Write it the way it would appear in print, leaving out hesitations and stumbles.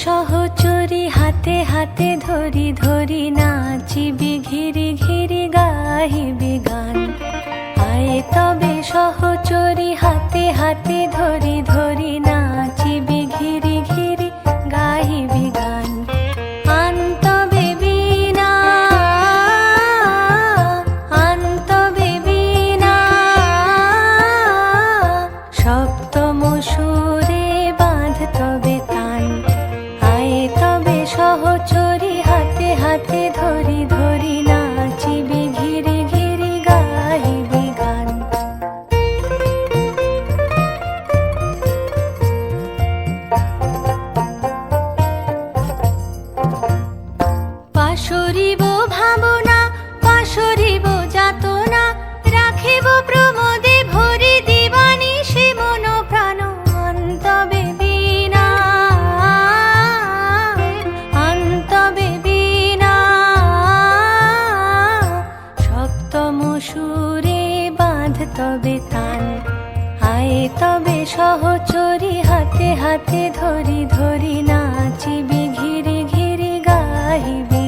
সহচরি হাতে হাতে ধরি ধরি নাচিবি ঘিরি ঘিরি গাহিবি গান। আয় তবে সহচরি হাতে হাতে ধরি ধরি নাচিবি ঘিরি ঘিরি গাহিবি গান। আন তবে বীণা আন তবে বীণা সপ্তম সুরে বাঁধ তবে তান। আয় তবে সহচরি হাতে হাতে ধরি ধরি নাচিবি ঘিরি ঘিরি গাহিবি গান। পাশরিব ভাবনা পাশরিব যাতনা রাখিব প্রমোদে ভরি দিবানিশি মন প্রাণ। অন্তবে বীণা অন্তবে বীণা সপ্তম সুরে বাঁধ তবে তান। আয় তবে সহচরি হাতে হাতে ধরি ধরি নাচিবি ঘিরি ঘিরি গাহিবি